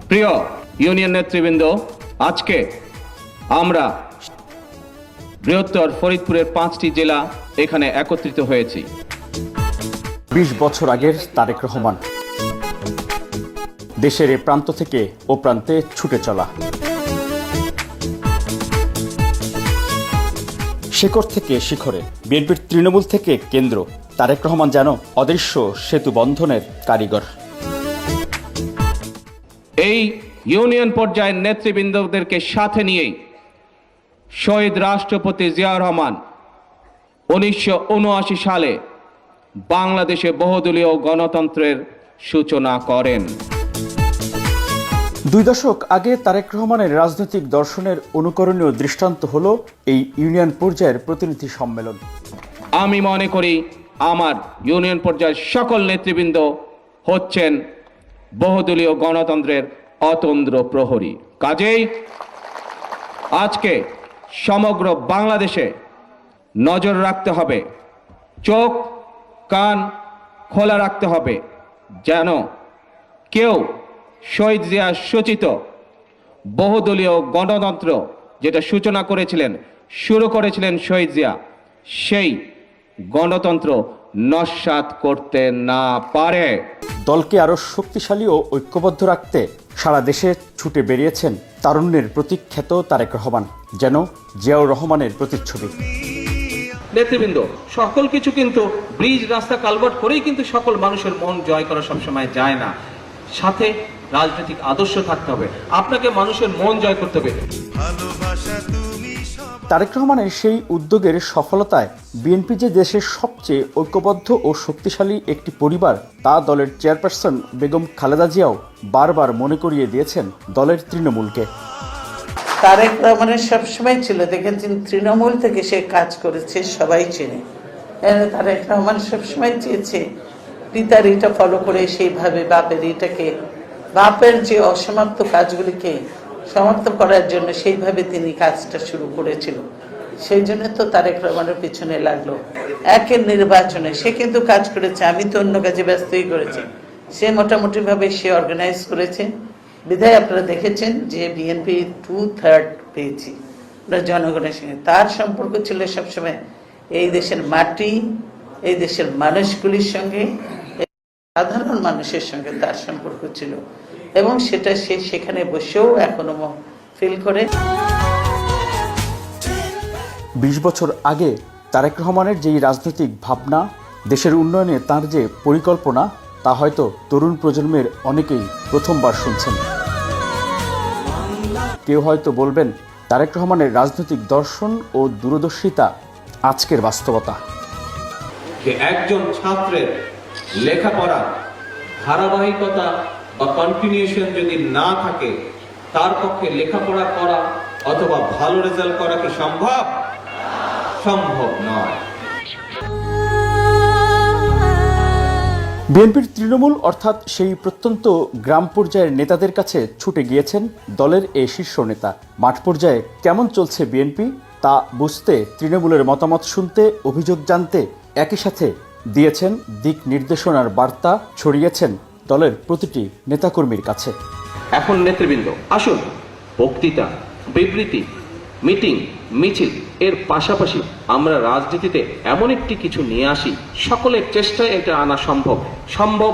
প্রিয় ইউনিয়ন নেতৃবৃন্দ, আজকে আমরা বৃহত্তর ফরিদপুরের 5টি জেলা এখানে একত্রিত হয়েছি। 20 বছর আগের তারেক রহমান, দেশের এ প্রান্ত থেকে ও প্রান্তে ছুটে চলা, শেকড় থেকে শিখরে, বিএনপির তৃণমূল থেকে কেন্দ্র, তারেক রহমান যেন অদৃশ্য সেতু বন্ধনের কারিগর। এই ইউনিয়ন পর্যায়ের নেতৃবৃন্দদেরকে সাথে নিয়েই শহীদ রাষ্ট্রপতি জিয়াউর রহমান 1979 সালে বাংলাদেশে বহুদলীয় গণতন্ত্রের সূচনা করেন। 2 দশক আগে তারেক রহমানের রাজনৈতিক দর্শনের অনুকরণীয় দৃষ্টান্ত হল এই ইউনিয়ন পর্যায়ের প্রতিনিধি সম্মেলন। আমি মনে করি আমার ইউনিয়ন পর্যায়ের সকল নেতৃবৃন্দ হচ্ছেন বহুদলীয় গণতন্ত্রের অতন্দ্র প্রহরী। কাজেই আজকে সমগ্র বাংলাদেশে নজর রাখতে হবে, চোখ কান খোলা রাখতে হবে, যেন কেউ শহীদ জিয়া সূচিত বহুদলীয় গণতন্ত্র যেটা সূচনা করেছিলেন, শুরু করেছিলেন শহীদ জিয়া, সেই গণতন্ত্র নস্যাৎ করতে না পারে। দলকে আরো শক্তিশালী ও ঐক্যবদ্ধ রাখতে সারা দেশে ছুটে বেরিয়েছেন তারুণ্যের প্রতীক্ষিত তারেক রহমান, যেন জিয়াউর রহমানের প্রতিচ্ছবি। নেতৃবৃন্দ, সকল কিছু কিন্তু ব্রিজ, রাস্তা, কালভার্ট করেই কিন্তু সকল মানুষের মন জয় করা সবসময় যায় না। সাথে রাজনৈতিক আদর্শ থাকতে হবে, আপনাকে মানুষের মন জয় করতে হবে। তারেক রহমানের সেই উদ্যোগের সফলতায় বিএনপি যে দেশের সবচেয়ে ঐক্যবদ্ধ ও শক্তিশালী একটি পরিবার, তা দলের চেয়ারপারসন বেগম খালেদা জিয়াও বারবার মনে করিয়ে দিয়েছেন দলের তৃণমূলকে। তারেক রহমানের সবসময় ছিল, দেখেছেন তৃণমূল থেকে সে কাজ করেছে, সবাই চেনে। তারেক রহমান সবসময় চেয়েছে পিতার এটা ফলো করে সেইভাবে বাপের যে অসমাপ্ত কাজগুলিকে সমাপ্ত করার জন্য সেইভাবে তিনি কাজটা শুরু করেছিল। সেই জন্য তো তারেক রহমানের পিছনে লাগলো। একের নির্বাচনে সে কিন্তু কাজ করেছে, আমি তো অন্য কাজে ব্যস্তই করেছি। সে মোটামুটি ভাবে সে অর্গানাইজ করেছে, বিধায় আপনারা দেখেছেন যে বিএনপি 2/3 পেয়েছি আমরা জনগণের সঙ্গে। তার সম্পর্ক ছিল সবসময় এই দেশের মাটি, এই দেশের মানুষগুলির সঙ্গে, সাধারণ মানুষের সঙ্গে তার সম্পর্ক ছিল, এবং সেটা সে সেখানে বসেও এখনো ফিল করে। 20 বছর আগে তারেক রহমানের যেই রাজনৈতিক ভাবনা, দেশের উন্নয়নে তার যে পরিকল্পনা, তা হয়তো তরুণ প্রজন্মের অনেকেই প্রথমবার শুনছেন। কেউ হয়তো বলবেন তারেক রহমানের রাজনৈতিক দর্শন ও দূরদর্শিতা আজকের বাস্তবতা। একজন ছাত্রের লেখাপড়া ধারাবাহিকতা বা কন্টিনিউশন যদি না থাকে, তার পক্ষে লেখাপড়া করা অথবা ভালো রেজাল্ট করা কি সম্ভব? সম্ভব নয়। বিএনপির তৃণমূল অর্থাৎ সেই প্রত্যন্ত গ্রাম পর্যায়ের নেতাদের কাছে ছুটে গিয়েছেন দলের এই শীর্ষ নেতা। মাঠ পর্যায়ে কেমন চলছে বিএনপি তা বুঝতে, তৃণমূলের মতামত শুনতে, অভিযোগ জানতে, একই সাথে দিয়েছেন দিক নির্দেশনার বার্তা, ছড়িয়েছেন দলের প্রতিটি নেতাকর্মীর কাছে। এখন নেতৃবৃন্দ, আসুন বক্তৃতা, বিবৃতি, মিটিং, মিছিল এর পাশাপাশি আমরা রাজনীতিতে এমন একটি কিছু নিয়ে আসি, সকলের চেষ্টায় এটা আনা সম্ভব।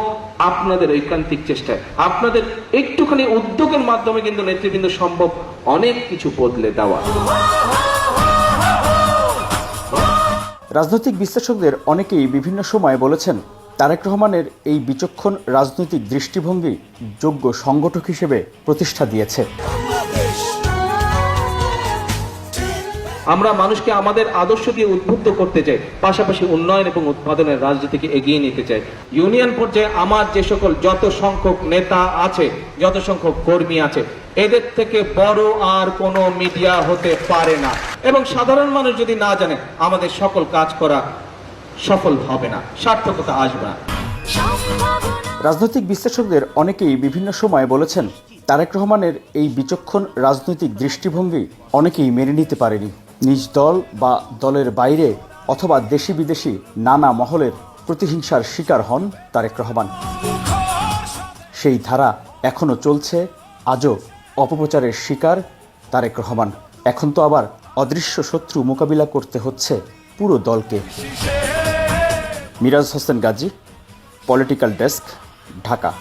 আপনাদের ঐকান্তিক চেষ্টায়, আপনাদের একটুখানি উদ্যোগের মাধ্যমে কিন্তু নেতৃবৃন্দ সম্ভব অনেক কিছু বদলে দেওয়া। রাজনৈতিক বিশ্লেষকদের অনেকেই বিভিন্ন সময়ে বলেছেন তারেক রহমানের এই বিচক্ষণ রাজনৈতিক দৃষ্টিভঙ্গি যোগ্য সংগঠক হিসেবে প্রতিষ্ঠা দিয়েছে। আমরা মানুষকে আমাদের আদর্শ দিয়ে উদ্বুদ্ধ করতে চাই, পাশাপাশি উন্নয়ন এবং উৎপাদনের রাজনীতিকে এগিয়ে নিতে চাই। ইউনিয়ন পর্যায়ে আমার যে সকল যত সংখ্যক নেতা আছে, যত সংখ্যক কর্মী আছে, এদের থেকে বড় আর কোনো মিডিয়া হতে পারে না। এবং সাধারণ মানুষ যদি না জানে, আমাদের সকল কাজ করা সফল হবে না, সার্থকতা আসবে না। রাজনৈতিক বিশ্লেষকদের অনেকেই বিভিন্ন সময়ে বলেছেন তারেক রহমানের এই বিচক্ষণ রাজনৈতিক দৃষ্টিভঙ্গি অনেকেই মেনে নিতে পারেনি। নিজ দল বা দলের বাইরে অথবা দেশি বিদেশি নানা মহলের প্রতিহিংসার শিকার হন তারেক রহমান। সেই ধারা এখনো চলছে, আজও অপপ্রচারের শিকার তারেক রহমান। এখন তো আবার অদৃশ্য শত্রু মোকাবিলা করতে হচ্ছে পুরো দলকে। Miraj Hossain Gazi, political desk, Dhaka.